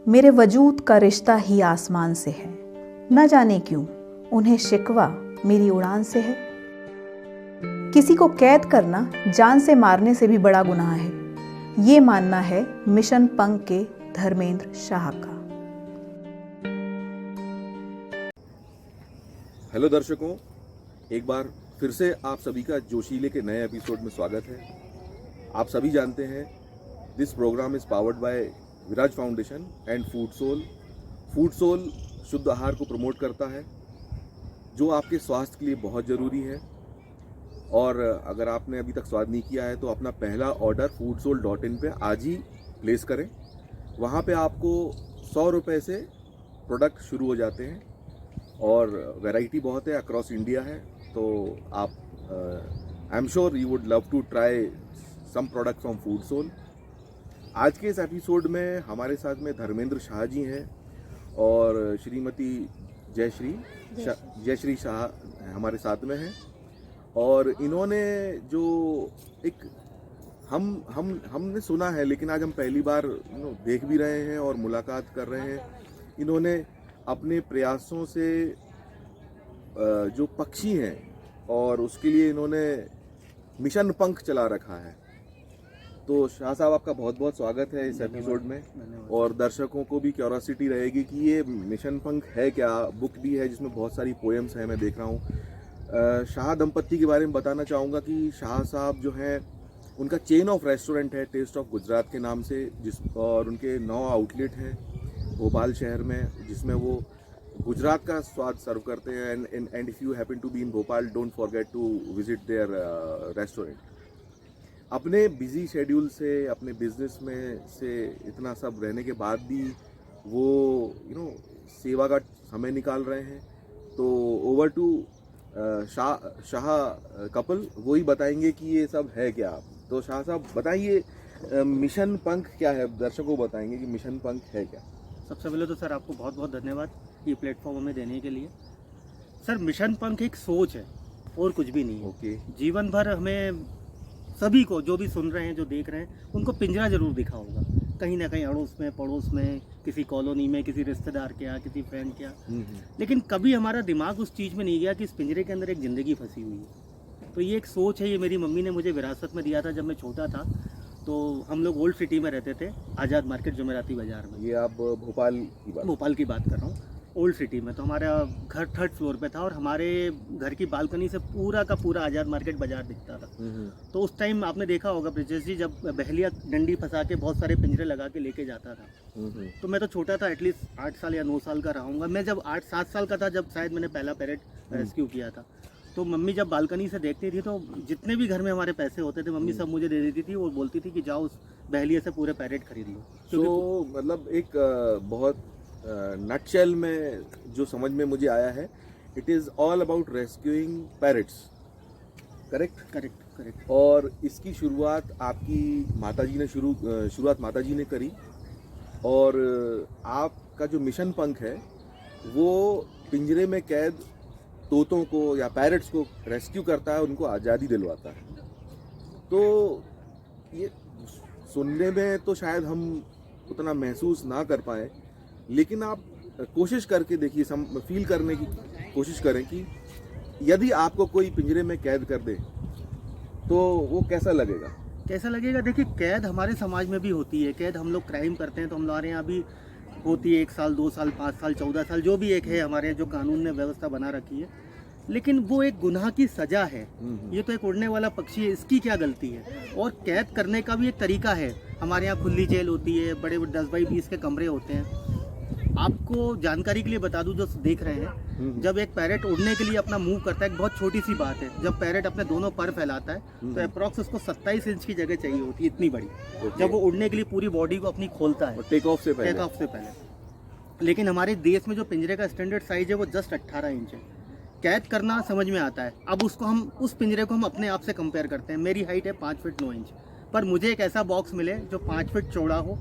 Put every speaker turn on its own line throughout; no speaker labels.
मेरे वजूद का रिश्ता ही आसमान से है, न जाने क्यों उन्हें शिकवा मेरी उड़ान से है। किसी को कैद करना जान से मारने से भी बड़ा गुनाह है, ये मानना है मिशन पंख के धर्मेंद्र शाह का।
हेलो दर्शकों, एक बार फिर से आप सभी का जोशीले के नए एपिसोड में स्वागत है। आप सभी जानते हैं this program is powered by Viraj foundation and food soul. Food soul शुद्ध आहार को प्रमोट करता है जो आपके स्वास्थ्य के लिए बहुत ज़रूरी है। और अगर आपने अभी तक स्वाद नहीं किया है तो अपना पहला ऑर्डर foodsoul.in पे आज ही प्लेस करें। वहाँ पे आपको 100 रुपये से प्रोडक्ट शुरू हो जाते हैं और वैरायटी बहुत है, अक्रॉस इंडिया है। तो आप I am sure you would love to try some product from food soul. आज के इस एपिसोड में हमारे साथ में धर्मेंद्र शाह जी हैं और श्रीमती जयश्री शाह हमारे साथ में हैं। और इन्होंने जो एक हमने सुना है, लेकिन आज हम पहली बार देख भी रहे हैं और मुलाकात कर रहे हैं। इन्होंने अपने प्रयासों से जो पक्षी हैं और उसके लिए इन्होंने मिशन पंख चला रखा है। तो शाह साहब, आपका बहुत बहुत स्वागत है इस एपिसोड में। और दर्शकों को भी क्यूरियोसिटी रहेगी कि ये मिशन पंख है क्या। बुक भी है जिसमें बहुत सारी पोएम्स हैं, मैं देख रहा हूँ। शाह दंपत्ति के बारे में बताना चाहूँगा कि शाह साहब जो हैं उनका चेन ऑफ रेस्टोरेंट है टेस्ट ऑफ गुजरात के नाम से, और उनके 9 आउटलेट हैं भोपाल शहर में, जिसमें वो गुजरात का स्वाद सर्व करते हैं। And if you happen to be in Bhopal, don't forget to visit their restaurant. अपने बिजी शेड्यूल से, अपने बिजनेस में से इतना सब रहने के बाद भी वो सेवा का समय निकाल रहे हैं। तो ओवर टू शाह कपल, वो ही बताएंगे कि ये सब है क्या। तो शाह साहब बताइए, मिशन पंख क्या है, दर्शकों को बताएंगे कि मिशन पंख है क्या।
सबसे पहले तो सर आपको बहुत बहुत धन्यवाद ये प्लेटफॉर्म हमें देने के लिए। सर मिशन पंख एक सोच है और कुछ भी नहीं है।
ओके।
जीवन भर हमें सभी को, जो भी सुन रहे हैं, जो देख रहे हैं, उनको पिंजरा जरूर दिखा होगा, कहीं ना कहीं अड़ोस में, पड़ोस में, किसी कॉलोनी में, किसी रिश्तेदार के यहाँ, किसी फ्रेंड के यहाँ। लेकिन कभी हमारा दिमाग उस चीज़ में नहीं गया कि इस पिंजरे के अंदर एक ज़िंदगी फंसी हुई है। तो ये एक सोच है, ये मेरी मम्मी ने मुझे विरासत में दिया था जब मैं छोटा था। तो हम लोग ओल्ड सिटी में रहते थे, आज़ाद मार्केट जुमेराती बाज़ार में।
ये आप भोपाल
की बात कर रहा हूँ, ओल्ड सिटी में। तो हमारा घर 3rd फ्लोर पे था और हमारे घर की बालकनी से पूरा का पूरा आज़ाद मार्केट बाज़ार दिखता था। तो उस टाइम आपने देखा होगा ब्रिजेश जी, जब बहलिया डंडी फंसा के बहुत सारे पिंजरे लगा के लेके जाता था। तो मैं तो छोटा था, एटलीस्ट 8 साल या 9 साल का रहूँगा मैं। जब 8-7 साल का था, जब शायद मैंने पहला पैरेट रेस्क्यू किया था। तो मम्मी जब बालकनी से देखती थी तो जितने भी घर में हमारे पैसे होते थे, मम्मी सब मुझे दे देती थी। वो बोलती थी कि जाओ उस बहलिया से पूरे पैरेट खरीद लो।
तो मतलब एक बहुत नटशेल में जो समझ में मुझे आया है, it is all about rescuing parrots. Correct. और इसकी शुरुआत आपकी माताजी ने माताजी ने करी। और आपका जो मिशन पंख है वो पिंजरे में कैद तोतों को या पैरेट्स को रेस्क्यू करता है, उनको आज़ादी दिलवाता है। तो ये सुनने में तो शायद हम उतना महसूस ना कर पाए, लेकिन आप कोशिश करके देखिए, फील करने की कोशिश करें कि यदि आपको कोई पिंजरे में कैद कर दे तो वो कैसा लगेगा। देखिए, कैद हमारे समाज में भी होती है। कैद हम लोग क्राइम करते हैं तो हमारे यहाँ भी होती है, 1 साल, 2 साल, 5 साल, 14 साल, जो भी एक है हमारे जो कानून ने व्यवस्था बना रखी है। लेकिन वो एक गुनाह की सज़ा है। ये तो एक उड़ने वाला पक्षी है, इसकी क्या गलती है। और कैद करने का भी एक तरीका है। हमारे यहाँ खुली जेल होती है, बड़े 10 बाई 20 के कमरे होते हैं। आपको जानकारी के लिए बता दूं, जो देख रहे हैं, जब एक पैरेट उड़ने के लिए अपना मूव करता है, एक बहुत छोटी सी बात है, जब पैरेट अपने दोनों पर फैलाता है तो अप्रॉक्स उसको 27 इंच की जगह चाहिए होती है, इतनी बड़ी। जब वो उड़ने के लिए पूरी बॉडी को अपनी खोलता है टेक ऑफ से
पहले। लेकिन हमारे देश में जो पिंजरे का स्टैंडर्ड साइज है वो जस्ट 18 इंच है। कैद करना समझ में आता है। अब उसको हम, उस पिंजरे को हम अपने आप से कंपेयर करते हैं। मेरी हाइट है 5 फीट 9 इंच, पर मुझे एक ऐसा बॉक्स मिले जो 5 फीट चौड़ा हो,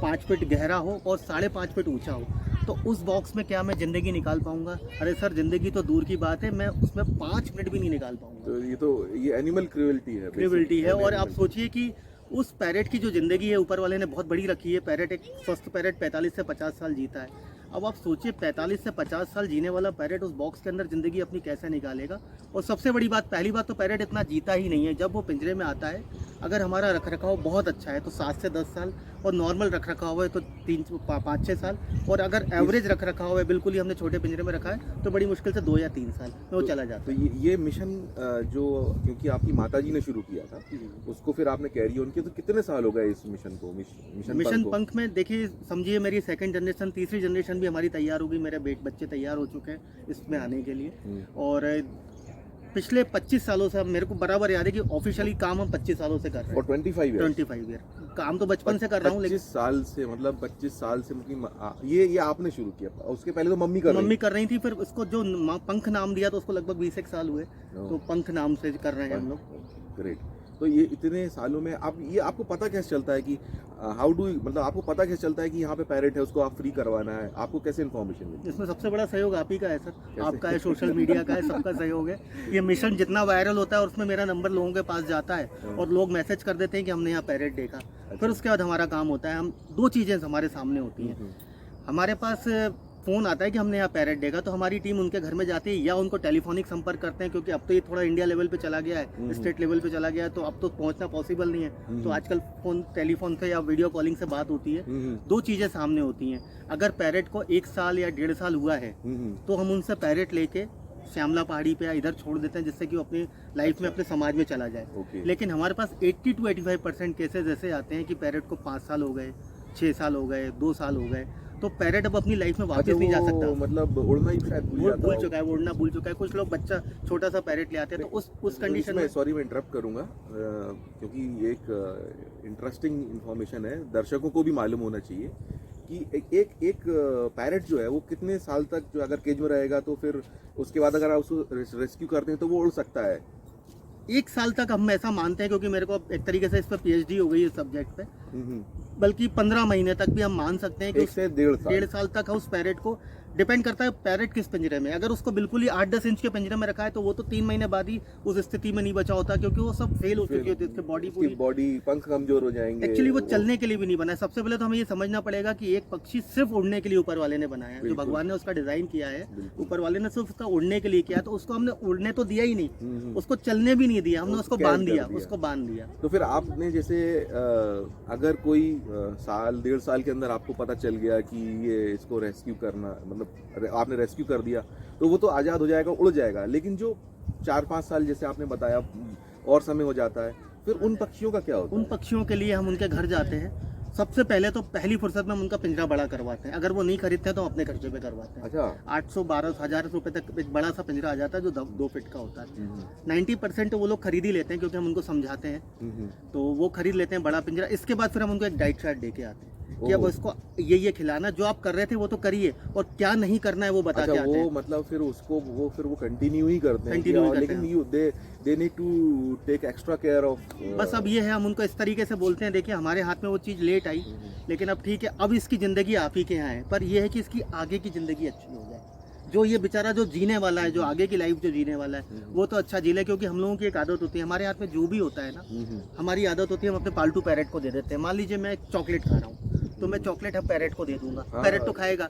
5 फीट गहरा हो और 5.5 फीट ऊंचा हो, तो उस बॉक्स में क्या मैं ज़िंदगी निकाल पाऊंगा? अरे सर, ज़िंदगी तो दूर की बात है, मैं उसमें 5 मिनट भी नहीं निकाल पाऊंगा।
तो ये एनिमल क्रूएल्टी है
और आप सोचिए कि उस पैरेट की जो ज़िंदगी है ऊपर वाले ने बहुत बड़ी रखी है। पैरेट एक स्वस्थ पैरेट 45 से 50 साल जीता है। अब आप सोचिए 45 से 50 साल जीने वाला पैरेट उस बॉक्स के अंदर ज़िंदगी अपनी कैसे निकालेगा। और सबसे बड़ी बात, पहली बात तो पैरेट इतना जीता ही नहीं है। जब वो पिंजरे में आता है, अगर हमारा रख रखाव बहुत अच्छा है तो 7 से 10 साल, और नॉर्मल रख रखाव है तो 5-6 साल, और अगर एवरेज रख रखाव है, बिल्कुल ही हमने छोटे पिंजरे में रखा है, तो बड़ी मुश्किल से 2 या 3 साल में वो चला जाता
तो
है।
ये मिशन जो क्योंकि आपकी माताजी ने शुरू किया था, उसको फिर आपने कैरी ऑन किया, तो कितने साल हो गए इस मिशन को,
मिशन पंख में देखिए, समझिए मेरी सेकंड जनरेशन, तीसरी जनरेशन भी हमारी तैयार होगी। मेरे बच्चे तैयार हो चुके हैं इसमें आने के लिए। और पिछले 25 सालों से, अब मेरे को बराबर याद है कि ऑफिशियली काम हम 25 सालों से कर रहे हैं।
और 25
ईयर काम तो बचपन से कर रहा हूँ, लेकिन
25 साल से, मतलब 25 साल से ये आपने शुरू किया। उसके पहले तो मम्मी
कर रही थी। फिर उसको जो पंख नाम दिया तो उसको लगभग 20 साल हुए, तो पंख नाम से कर रहे हैं हम लोग।
ग्रेट। तो ये इतने सालों में आपको पता कैसे चलता है कि मतलब आपको पता कैसे चलता है कि यहाँ पे पैरेट है, उसको आप फ्री करवाना है? आपको कैसे इन्फॉर्मेशन मिलती है?
इसमें सबसे बड़ा सहयोग आप ही का है सर, आपका है, सोशल मीडिया का है, सबका सहयोग है। ये मिशन जितना वायरल होता है और उसमें मेरा नंबर लोगों के पास जाता है और लोग मैसेज कर देते हैं कि हमने यहाँ पैरेट देखा। फिर उसके बाद हमारा काम होता है, हम 2 चीज़ें हमारे सामने होती हैं। हमारे पास फ़ोन आता है कि हमने यहाँ पैरेट देखा, तो हमारी टीम उनके घर में जाती है या उनको टेलीफोनिक संपर्क करते हैं, क्योंकि अब तो ये थोड़ा इंडिया लेवल पे चला गया है, स्टेट लेवल पे चला गया है, तो अब तो पहुंचना पॉसिबल नहीं है। तो आजकल टेलीफोन से या वीडियो कॉलिंग से बात होती है। 2 चीज़ें सामने होती हैं। अगर पैरेट को 1 साल या 1.5 साल हुआ है तो हम उनसे पैरेट लेके श्यामला पहाड़ी पे या इधर छोड़ देते हैं, जिससे कि वो अपनी लाइफ में, अपने समाज में चला जाए। लेकिन हमारे पास 80 to 85% केसेज ऐसे आते हैं कि पैरेट को 5 साल हो गए, 6 साल हो गए, 2 साल हो गए, तो पैरेट अब अपनी लाइफ में वापस नहीं जा सकता।
मतलब उड़ना ही शायद
भूल चुका है, वो उड़ना भूल चुका है। कुछ लोग बच्चा छोटा सा पैरेट ले आते हैं, तो उस कंडीशन में,
सॉरी मैं इंटरप्ट करूंगा, क्योंकि एक इंटरेस्टिंग इंफॉर्मेशन है, दर्शकों को भी मालूम होना चाहिए कि एक पैरेट जो है वो कितने साल तक, जो अगर केज में रहेगा तो फिर उसके बाद अगर आप उसको रेस्क्यू करते हैं तो वो उड़ सकता है।
1 साल तक हम ऐसा मानते हैं, क्योंकि मेरे को एक तरीके से इस पर PhD हो गई है सब्जेक्ट पे। बल्कि 15 महीने तक भी हम मान सकते हैं कि
1 से 1.5
साल तक उस पैरेट को, डिपेंड करता है पैरेट किस पिंजरे में। अगर उसको बिल्कुल ही 8-10 इंच के पिंजरे में रखा है तो वो तो 3 महीने बाद ही उस स्थिति में नहीं बचा होता, क्योंकि वो सब फेल हो चुकी होती है, उसकी बॉडी
पंख कमजोर हो जाएंगे।
एक्चुअली वो चलने के लिए भी नहीं बना है। सबसे पहले तो हमें ये समझना पड़ेगा कि एक पक्षी सिर्फ उड़ने के लिए ऊपर वाले ने बनाया है, जो भगवान ने उसका डिजाइन किया है, ऊपर वाले ने सिर्फ उसका उड़ने के लिए किया है, तो उसको हमने उड़ने तो दिया ही नहीं, उसको चलने भी नहीं दिया, हमने उसको बांध दिया।
तो फिर आपने जैसे अगर कोई साल 1.5 साल के अंदर आपको पता चल गया कि ये इसको रेस्क्यू करना, मतलब आपने रेस्क्यू कर दिया, तो वो तो आज़ाद हो जाएगा, उड़ जाएगा। लेकिन जो 4-5 साल जैसे आपने बताया और समय हो जाता है, फिर उन पक्षियों का क्या होता है?
उन पक्षियों के लिए हम उनके घर जाते हैं। सबसे पहले तो पहली फुर्सत में हम उनका पिंजरा बड़ा करवाते हैं। अगर वो नहीं खरीदते हैं तो हम अपने खर्चे पे करवाते हैं।
अच्छा।
800-1200 रुपए तक एक बड़ा सा पिंजरा आ जाता है, जो 2 फीट का होता है। 90% वो लोग खरीद ही लेते हैं, क्योंकि हम उनको समझाते हैं, तो वो खरीद लेते हैं बड़ा पिंजरा। इसके बाद फिर हम उनको एक डाइट चार्ट दे के आते हैं कि अब उसको ये खिलाना, जो आप कर रहे थे वो तो करिए, और क्या नहीं करना है वो बता के आते हैं।
मतलब फिर वो कंटिन्यू ही करते हैं, लेकिन they need to take extra care of.
बस अब ये है, हम उनको इस तरीके से बोलते हैं, देखिए हमारे हाथ में वो चीज़ लेट आई, लेकिन अब ठीक है, अब इसकी ज़िंदगी आप ही के यहाँ है, पर यह है कि इसकी आगे की ज़िंदगी अच्छी हो जाए। जो ये बेचारा जो जीने वाला है, जो आगे की लाइफ जो जीने वाला है, वो तो अच्छा जी ले। क्योंकि हम लोगों की एक आदत होती है, हमारे हाथ में जो भी होता है ना, हमारी आदत होती है, हम अपने पालतू पैरेट को दे देते हैं। मान लीजिए मैं एक चॉकलेट खा रहा हूँ, तो मैं चॉकलेट अब पैरेट को दे दूंगा, पैरेट तो खाएगा।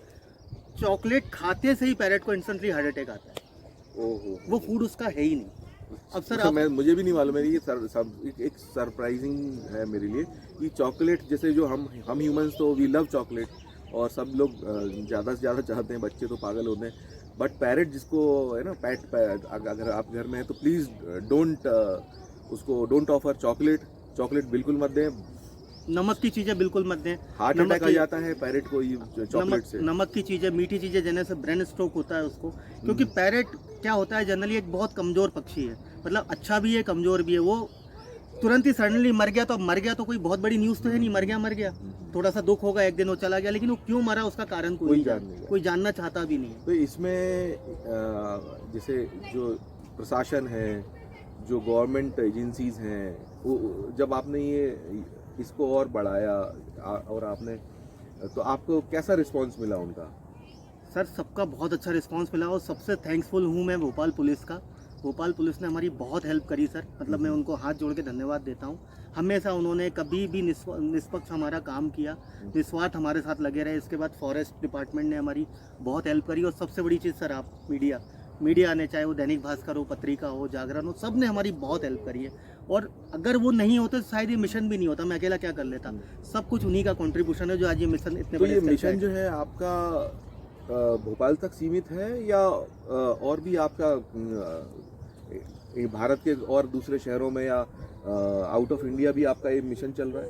चॉकलेट खाते से ही पैरेट को इंस्टेंटली हार्ट अटैक आता है। वो फूड उसका है ही नहीं। अब सर
मुझे भी नहीं मालूम है, ये एक सरप्राइजिंग है मेरे लिए कि चॉकलेट, जैसे जो हम ह्यूमंस तो वी लव चॉकलेट, और सब लोग ज़्यादा से ज़्यादा चाहते हैं, बच्चे तो पागल होते हैं, बट पैरेट जिसको है ना, अगर आप घर में है तो प्लीज़ डोंट ऑफर चॉकलेट बिल्कुल मत दें।
नमक की चीज़ें बिल्कुल मत दें,
हार्ट अटैक आ जाता है पैरेट को चॉकलेट से।
नमक की चीज़ें, मीठी चीज़ें देने से ब्रेन स्ट्रोक होता है उसको। क्योंकि पैरेट क्या होता है, जनरली एक बहुत कमज़ोर पक्षी है, मतलब अच्छा भी है कमज़ोर भी है। वो तुरंत ही सडनली मर गया, तो अब मर गया तो कोई बहुत बड़ी न्यूज़ तो है नहीं, मर गया, थोड़ा सा दुख होगा, एक दिन वो चला गया, लेकिन वो क्यों मरा उसका कारण कोई जानना चाहता भी नहीं है।
तो इसमें जैसे जो प्रशासन है, जो गवर्नमेंट एजेंसीज हैं, वो जब आपने इसको और बढ़ाया और आपने, तो आपको कैसा रिस्पांस मिला उनका?
सर सबका बहुत अच्छा रिस्पांस मिला, और सबसे थैंकफुल हूँ मैं भोपाल पुलिस का, भोपाल पुलिस ने हमारी बहुत हेल्प करी सर, मतलब मैं उनको हाथ जोड़ के धन्यवाद देता हूँ। हमेशा उन्होंने कभी भी निष्पक्ष हमारा काम किया, निस्वार्थ हमारे साथ लगे रहे। इसके बाद फॉरेस्ट डिपार्टमेंट ने हमारी बहुत हेल्प करी, और सबसे बड़ी चीज़ सर आप मीडिया ने, चाहे वो दैनिक भास्कर हो, पत्रिका हो, जागरण हो, सब ने हमारी बहुत हेल्प करी है। और अगर वो नहीं होते तो शायद ये मिशन भी नहीं होता, मैं अकेला क्या कर लेता। सब कुछ उन्हीं का कंट्रीब्यूशन है जो आज ये मिशन इतने
तो
बड़े
ये
स्तर पे
मिशन
है।
जो है आपका भोपाल तक सीमित है या और भी आपका भारत के और दूसरे शहरों में या आउट ऑफ इंडिया भी आपका ये मिशन चल रहा है?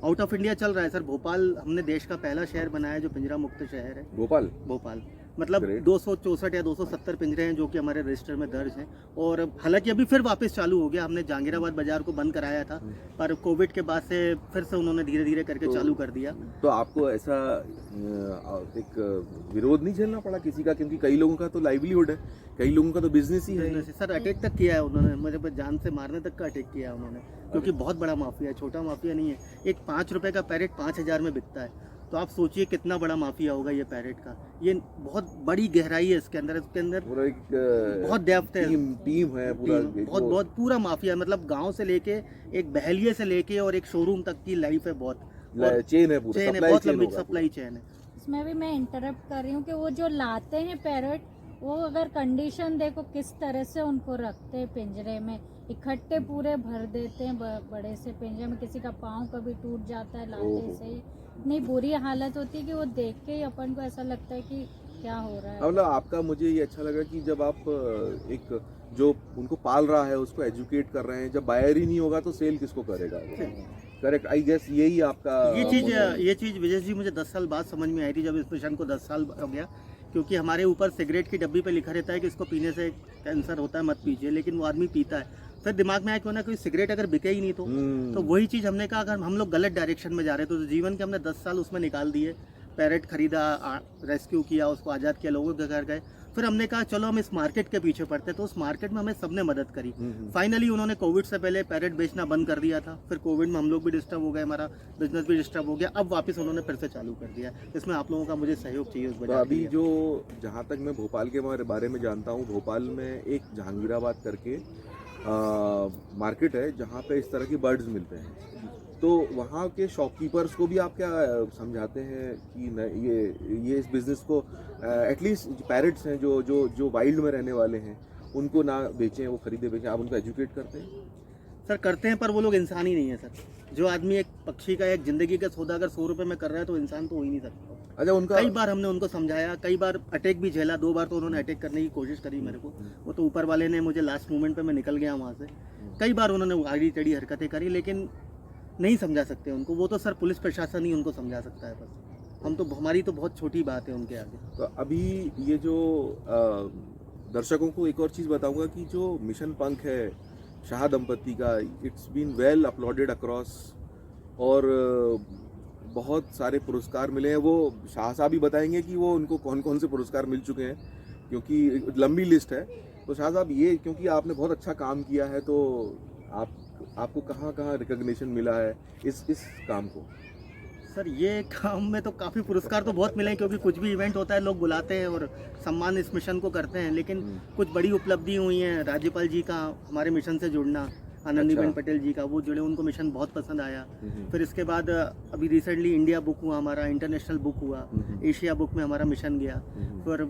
आउट ऑफ इंडिया चल रहा है सर। भोपाल हमने देश का पहला शहर बनाया है जो पिंजरा मुक्त शहर है। भोपाल मतलब
Great.
264 या 270 पिंजरे हैं जो कि हमारे रजिस्टर में दर्ज हैं। और हालांकि अभी फिर वापस चालू हो गया, हमने जहांगीराबाद बाजार को बंद कराया था, पर कोविड के बाद से फिर से उन्होंने धीरे धीरे करके चालू कर दिया।
तो आपको ऐसा एक विरोध नहीं झेलना पड़ा किसी का? क्योंकि कई लोगों का तो लाइवलीहुड है, कई लोगों का तो बिजनेस ही है।
सर अटैक तक किया है उन्होंने, मुझे पर जान से मारने तक का अटैक किया है उन्होंने, क्योंकि बहुत बड़ा माफिया है, छोटा माफिया नहीं है। एक 5 रुपए का पैरेट 5000 में बिकता है, तो आप सोचिए कितना बड़ा माफिया होगा ये पैरेट का। ये बहुत बड़ी गहराई है इसके अंदर
पूरा एक
बहुत डेप्थ है,
टीम है पूरा,
बहुत पूरा माफिया है। मतलब गांव से लेके एक बहलिये से लेके और एक शोरूम तक की लाइफ है, बहुत
चेन है, पूरा
चेन है, बहुत लंबी सप्लाई चेन है।
इसमें भी मैं इंटरप्ट कर रही हूँ कि वो जो लाते हैं पैरेट, वो अगर कंडीशन देखो किस तरह से उनको रखते हैं पिंजरे में, इकट्ठे पूरे भर देते हैं बड़े से पिंजरे में, किसी का पाँव कभी टूट जाता है लाते से ही। इतनी बुरी हालत होती है कि वो देख के ही अपन को ऐसा लगता है कि क्या हो रहा है।
मतलब आपका मुझे ये अच्छा लगा कि जब आप एक जो उनको पाल रहा है उसको एजुकेट कर रहे हैं, जब बायर ही नहीं होगा तो सेल किसको करेगा? करेक्ट, आई गेस यही आपका
ये चीज़ विजय जी मुझे 10 साल बाद समझ में आई थी, जब इस मिशन को 10 साल हो गया। क्योंकि हमारे ऊपर सिगरेट की डब्बी पे लिखा रहता है कि इसको पीने से कैंसर होता है, मत पीजिए, लेकिन वो आदमी पीता है। फिर दिमाग में आया क्यों ना कोई सिगरेट अगर बिके ही नहीं तो वही चीज़ हमने कहा अगर हम लोग गलत डायरेक्शन में जा रहे हैं तो जीवन के हमने 10 साल उसमें निकाल दिए। पैरेट खरीदा, रेस्क्यू किया, उसको आज़ाद किया, लोगों के घर गए। फिर हमने कहा चलो हम इस मार्केट के पीछे पड़ते, तो उस मार्केट में हमें सबने मदद करी। फाइनली उन्होंने कोविड से पहले पैरेट बेचना बंद कर दिया था, फिर कोविड में हम लोग भी डिस्टर्ब हो गए, हमारा बिजनेस भी डिस्टर्ब हो गया, अब वापस उन्होंने फिर से चालू कर दिया। इसमें आप लोगों का मुझे सहयोग चाहिए उस
तो अभी जो जहाँ तक मैं भोपाल के बारे में जानता हूँ, भोपाल में एक जहांगीराबाद करके मार्केट है जहाँ पे इस तरह की बर्ड्स मिलते हैं। तो वहाँ के शॉपकीपर्स को भी आप क्या समझाते हैं कि ये इस बिज़नेस को एटलीस्ट पैरेट्स हैं जो जो जो वाइल्ड में रहने वाले हैं उनको ना बेचें, वो खरीदे बेचें, आप उनको एजुकेट करते हैं?
सर करते हैं, पर वो लोग इंसान ही नहीं है सर। जो आदमी एक पक्षी का एक ज़िंदगी का सौदा अगर 100 रुपये में कर रहा है तो इंसान तो हो ही नहीं सकता।
अच्छा, उनका
कई बार हमने उनको समझाया, कई बार अटैक भी झेला, 2 बार तो उन्होंने अटैक करने की कोशिश करी मेरे को। वो तो ऊपर वाले ने मुझे लास्ट मोमेंट पे मैं निकल गया वहाँ से। कई बार उन्होंने आड़ी टेढ़ी हरकतें करी, लेकिन नहीं समझा सकते उनको। वो तो सर पुलिस प्रशासन ही उनको समझा सकता है बस। हम तो, हमारी तो बहुत छोटी बात है उनके आगे।
तो अभी ये जो दर्शकों को एक और चीज़ बताऊंगा कि जो मिशन पंख है शाह दंपति का, it's been well uploaded across और बहुत सारे पुरस्कार मिले हैं। वो शाह साहब ही बताएंगे कि वो उनको कौन कौन से पुरस्कार मिल चुके हैं, क्योंकि लंबी लिस्ट है। तो शाह साहब, ये क्योंकि आपने बहुत अच्छा काम किया है, तो आपको कहाँ कहाँ रिकॉग्निशन मिला है इस काम को?
सर ये काम में तो काफ़ी पुरस्कार तो बहुत मिले हैं, क्योंकि कुछ भी इवेंट होता है लोग बुलाते हैं और सम्मान इस मिशन को करते हैं। लेकिन कुछ बड़ी उपलब्धि हुई हैं। राज्यपाल जी का हमारे मिशन से जुड़ना, आनंदीबेन पटेल जी का, वो जुड़े, उनको मिशन बहुत पसंद आया। फिर इसके बाद अभी रिसेंटली इंडिया बुक हुआ हमारा, इंटरनेशनल बुक हुआ, एशिया बुक में हमारा मिशन गया। फिर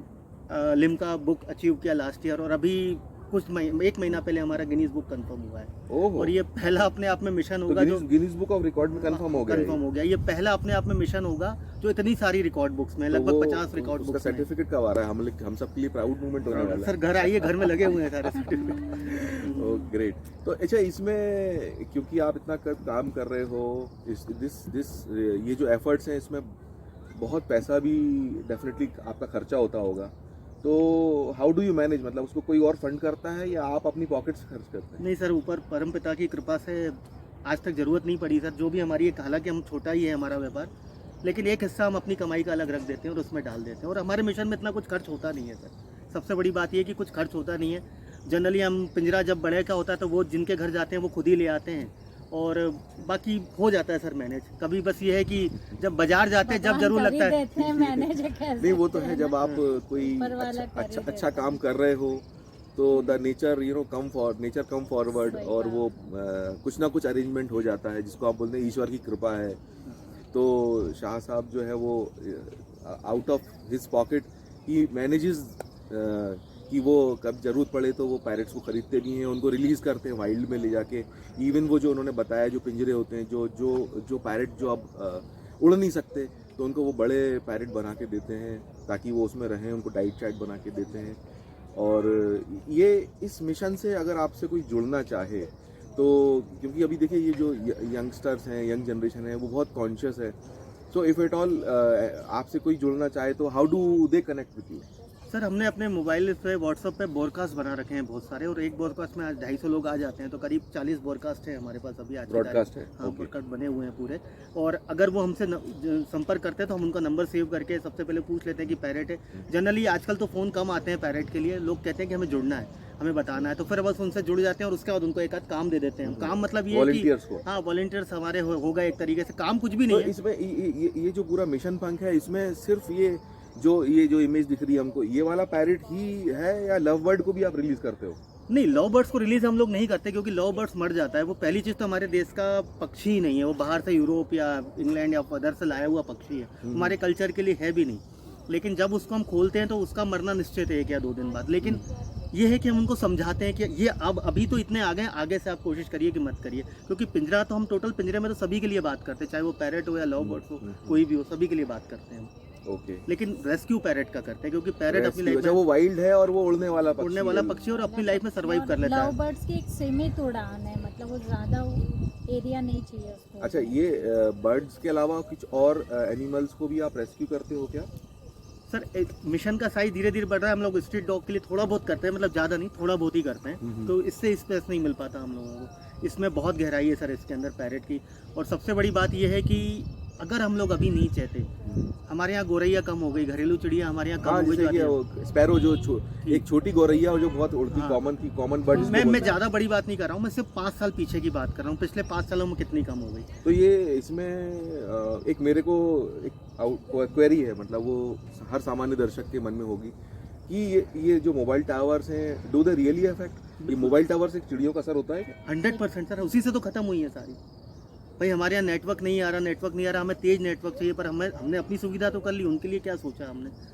लिम्का बुक अचीव किया लास्ट ईयर, और अभी कुछ 1 महीना पहले हमारा गिनीज बुक कंफर्म हुआ है। और ये पहला अपने आप में मिशन होगा जो
गिनीज बुक ऑफ रिकॉर्ड में कंफर्म हो गया।
ये पहला अपने आप में मिशन होगा जो इतनी सारी रिकॉर्ड बुक्स में, लगभग 50 रिकॉर्ड बुक्स में।
सर्टिफिकेट कब आ रहा है? हम सब के लिए प्राउड मोमेंट होने वाला है।
सर घर आइए, घर में लगे हुए हैं सारे सर्टिफिकेट।
Oh great. तो अच्छा, इसमें क्योंकि आप इतना काम कर रहे हो, ये जो एफर्ट्स हैं, इसमें बहुत पैसा भी डेफिनेटली आपका खर्चा होता होगा। तो हाउ डू यू मैनेज? मतलब उसको कोई और फंड करता है या आप अपनी पॉकेट से खर्च करते हैं?
नहीं सर, ऊपर परमपिता की कृपा से आज तक ज़रूरत नहीं पड़ी सर। जो भी हमारी एक, हालांकि हम छोटा ही है हमारा व्यापार, लेकिन एक हिस्सा हम अपनी कमाई का अलग रख देते हैं और उसमें डाल देते हैं। और हमारे मिशन में इतना कुछ खर्च होता नहीं है सर। सबसे बड़ी बात यह कि कुछ खर्च होता नहीं है। जनरली हम पिंजरा जब बड़े का होता है तो वो जिनके घर जाते हैं वो खुद ही ले आते हैं, और बाकी हो जाता है सर मैनेज। कभी बस ये है कि जब बाजार जाते हैं, जब जरूर लगता है
मैनेज
नहीं, वो तो है जब आप कोई अच्छा काम कर रहे हो तो the nature nature come forward,
सही
और
बात।
वो कुछ ना कुछ अरेंजमेंट हो जाता है, जिसको आप बोलते हैं ईश्वर की कृपा है। तो शाह साहब जो है वो out of his pocket he manages कि वो कब ज़रूरत पड़े तो वो पैरट्स को ख़रीदते भी हैं, उनको रिलीज़ करते हैं वाइल्ड में ले जाके। इवन वो जो उन्होंने बताया जो पिंजरे होते हैं, जो पैरट जो अब उड़ नहीं सकते, तो उनको वो बड़े पैरट बना के देते हैं ताकि वो उसमें रहें, उनको डाइट चाइट बना के देते हैं। और ये इस मिशन से अगर आपसे कोई जुड़ना चाहे तो, क्योंकि अभी देखिए ये जो यंगस्टर्स हैं, यंग जनरेशन है, वो बहुत कॉन्शियस है। सो इफ़ एट ऑल आपसे कोई जुड़ना चाहे तो how do they connect with you?
Sir हमने अपने मोबाइल पे व्हाट्सअप पे ब्रॉडकास्ट बना रखे हैं बहुत सारे, और एक ब्रॉडकास्ट में आज 250 लोग आ जाते हैं, तो करीब 40 ब्रॉडकास्ट है हमारे पास अभी आज की
ब्रॉडकास्ट
तारीख।
है,
हाँ,
ओके।
ब्रॉडकास्ट बने हुए हैं पूरे। और अगर वो हमसे संपर्क करते हैं तो हम उनका नंबर सेव करके सबसे पहले पूछ लेते हैं कि पैरेट है। जनरली आजकल तो फ़ोन कम आते हैं पैरेट के लिए, लोग कहते हैं कि हमें जुड़ना है, हमें बताना है, तो फिर बस उनसे जुड़ जाते हैं और उसके बाद उनको एक आध काम दे देते हैं। काम मतलब ये है कि
वॉलंटियर्स को।
हाँ, वॉलंटियर्स हमारे होगा एक तरीके से, काम कुछ भी
तो
नहीं है।
इसमें ये जो पूरा मिशन पंख है, इसमें सिर्फ ये जो इमेज दिख रही है हमको, ये वाला पैरेट ही है या लव बर्ड को भी आप रिलीज करते हो?
नहीं, लव बर्ड्स को रिलीज हम लोग नहीं करते क्योंकि लव बर्ड्स मर जाता है। वो पहली चीज़ तो हमारे देश का पक्षी ही नहीं है, वो बाहर से यूरोप या इंग्लैंड या अदर से लाया हुआ पक्षी है, हमारे कल्चर के लिए है भी नहीं। लेकिन जब उसको हम खोलते हैं तो उसका मरना निश्चित है 1 या 2 दिन बाद। लेकिन ये है कि हम उनको समझाते हैं कि ये अब अभी तो इतने आ गए, आगे से आप कोशिश करिए कि मत करिए, क्योंकि पिंजरा तो हम टोटल पिंजरे में तो सभी के लिए बात करते हैं, चाहे वो पैरेट हो या लव बर्ड्स हो, कोई भी हो, सभी के लिए बात करते हैं।
ओके।
लेकिन रेस्क्यू पैरेट का करते हैं क्योंकि पैरेट अपनी लाइफ
अच्छा,
में
वो वाइल्ड है और वो उड़ने वाला
पक्षी और अपनी लाइफ में सरवाइव कर लेता
लव
है।
बर्ड्स की एक सीमित उड़ान है, मतलब वो ज़्यादा एरिया नहीं चाहिए उसको।
अच्छा, ये बर्ड्स के अलावा कुछ और एनिमल्स को भी आप रेस्क्यू करते हो क्या?
सर एक मिशन का साइज धीरे धीरे बढ़ रहा है। हम लोग स्ट्रीट डॉग के लिए थोड़ा बहुत करते हैं, मतलब ज़्यादा नहीं, थोड़ा बहुत ही करते हैं, तो इससे स्पेस नहीं मिल पाता हम लोगों को। इसमें बहुत गहराई है सर इसके अंदर पैरेट की। और सबसे बड़ी बात यह है कि अगर हम लोग अभी नहीं चाहते, हमारे यहाँ गोरैया कम हो गई, घरेलू चिड़िया हमारे यहाँ कम
हाँ,
हो गई।
जैसे कि वो स्पैरो जो एक छोटी गौरैया हो जो बहुत उड़ती,
हाँ।
Common birds.
मैं ज़्यादा बड़ी बात नहीं कर रहा हूँ, मैं सिर्फ 5 साल पीछे की बात कर रहा हूँ, पिछले 5 सालों में कितनी कम हो गई।
तो ये इसमें एक मेरे को एक क्वेरी है, मतलब वो हर सामान्य दर्शक के मन में होगी कि ये जो मोबाइल टावर्स हैं, डू दे रियली अफेक्ट? ये मोबाइल टावर से चिड़ियों का असर होता है?
100% सर, उसी से तो खत्म हुई है सारी। भाई हमारे यहाँ नेटवर्क नहीं आ रहा, हमें तेज नेटवर्क चाहिए, पर हमने अपनी सुविधा तो कर ली, उनके लिए क्या सोचा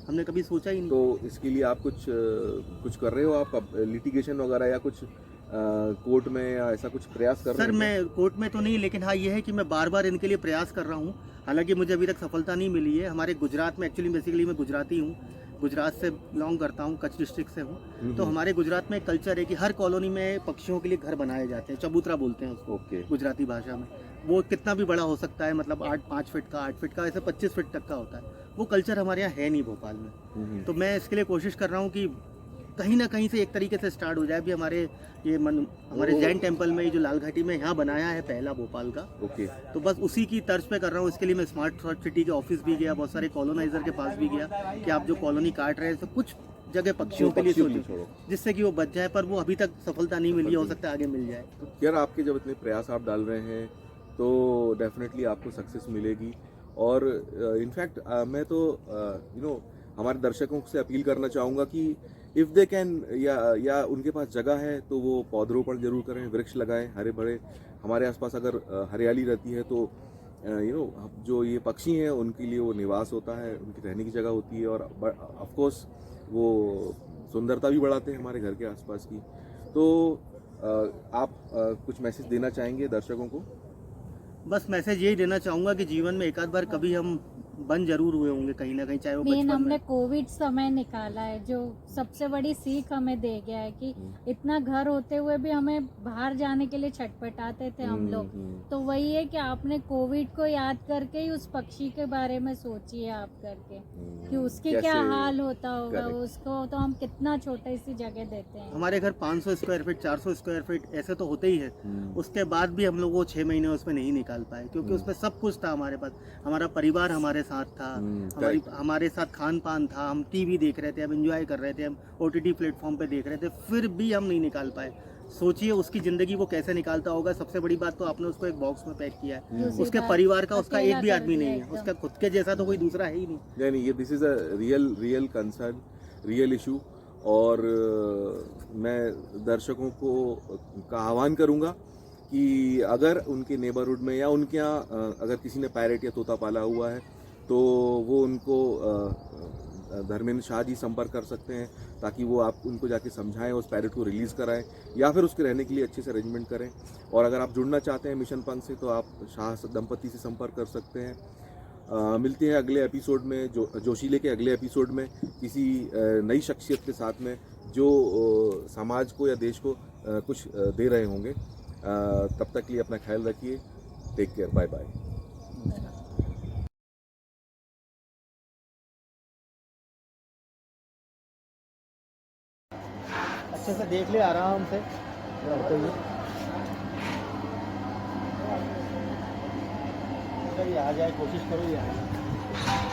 हमने कभी सोचा ही नहीं।
तो इसके लिए आप कुछ कर रहे हो, आप लिटिगेशन वगैरह या कुछ कोर्ट में या ऐसा कुछ प्रयास कर रहे
सर
हैं?
मैं कोर्ट में तो नहीं, लेकिन हाँ ये है कि मैं बार बार इनके लिए प्रयास कर रहा हूँ, हालांकि मुझे अभी तक सफलता नहीं मिली है। हमारे गुजरात में, एक्चुअली बेसिकली मैं गुजराती हूँ, गुजरात से बिलोंग करता हूँ, कच्छ डिस्ट्रिक्ट से हूँ। तो हमारे गुजरात में एक कल्चर है कि हर कॉलोनी में पक्षियों के लिए घर बनाए जाते हैं, चबूतरा बोलते हैं उसको
ओके।
गुजराती भाषा में। वो कितना भी बड़ा हो सकता है, मतलब 5 फीट का, 8 फीट का, ऐसे 25 फीट तक का होता है। वो कल्चर हमारे यहाँ है नहीं भोपाल में। तो मैं इसके लिए कोशिश कर रहा हूँ कि कहीं ना कहीं से एक तरीके से स्टार्ट हो जाए। अभी हमारे जैन टेम्पल में जो लाल घाटी में यहाँ बनाया है पहला भोपाल का,
ओके।
तो बस उसी की तर्ज पे कर रहा हूँ। इसके लिए मैं स्मार्ट सिटी के ऑफिस भी गया, बहुत सारे कॉलोनाइजर के पास भी गया कि आप जो कॉलोनी काट रहे हैं तो कुछ जगह पक्षियों के लिए सोचो जिससे कि वो बच जाए, पर वो अभी तक सफलता नहीं मिली, हो सकता है आगे मिल जाए।
यार, आपके जब इतने प्रयास आप डाल रहे हैं तो डेफिनेटली आपको सक्सेस मिलेगी। और इनफैक्ट मैं तो हमारे दर्शकों से अपील करना चाहूँगा कि इफ़ दे कैन, या उनके पास जगह है तो वो पौधरोपण जरूर करें, वृक्ष लगाएं हरे भरे। हमारे आसपास अगर हरियाली रहती है तो जो ये पक्षी हैं उनके लिए वो निवास होता है, उनकी रहने की जगह होती है, और ऑफ कोर्स वो सुंदरता भी बढ़ाते हैं हमारे घर के आसपास की। तो आप कुछ मैसेज देना चाहेंगे दर्शकों को?
बस मैसेज यही देना चाहूँगा कि जीवन में एक आध बार कभी हम बन जरूर हुए होंगे कहीं ना कहीं, चाहे वो
मेन
बचपन
हमने
में।
कोविड समय निकाला है जो सबसे बड़ी सीख हमें दे गया है कि इतना घर होते हुए भी हमें बाहर जाने के लिए छटपटाते थे हम लोग। तो वही है कि आपने कोविड को याद करके ही उस पक्षी के बारे में सोचिए आप करके कि उसके क्या हाल होता होगा,
correct.
उसको तो हम कितना छोटी सी जगह देते हैं।
हमारे घर 500 स्क्वायर फीट, 400 स्क्वायर फीट ऐसे तो होते ही है। उसके बाद भी हम लोग वो 6 महीने उसमें नहीं निकाल पाए क्योंकि उसमें सब कुछ था हमारे पास। हमारा परिवार हमारे साथ था, हमारे साथ खान पान था, हम टीवी देख रहे थे, हम एंजॉय कर रहे थे, हम OTT प्लेटफॉर्म पे देख रहे थे, फिर भी हम नहीं निकाल पाए। सोचिए उसकी ज़िंदगी वो कैसे निकालता होगा। सबसे बड़ी बात तो आपने उसको एक बॉक्स में पैक किया है, उसके परिवार का उसका एक भी आदमी नहीं है, उसका खुद के जैसा तो कोई दूसरा है ही नहीं।
नहीं, ये this is a real concern, real issue. और मैं दर्शकों को का आह्वान करूंगा कि अगर उनके नेबरहुड में या उनके यहाँ अगर किसी ने पैरेट या तोता पाला हुआ है तो वो उनको धर्मेंद्र शाह जी संपर्क कर सकते हैं, ताकि वो आप उनको जाके समझाएं, उस पैरेट को रिलीज़ कराएं या फिर उसके रहने के लिए अच्छे से अरेंजमेंट करें। और अगर आप जुड़ना चाहते हैं मिशन पंख से तो आप शाह दंपति से संपर्क कर सकते हैं। मिलते हैं अगले एपिसोड में, जोशीले के अगले एपिसोड में किसी नई शख्सियत के साथ में जो समाज को या देश को कुछ दे रहे होंगे। तब तक के लिए अपना ख्याल रखिए। Take care, bye bye.
अच्छे से देख ले आराम से, आ जाए, कोशिश करो ये आ जाए।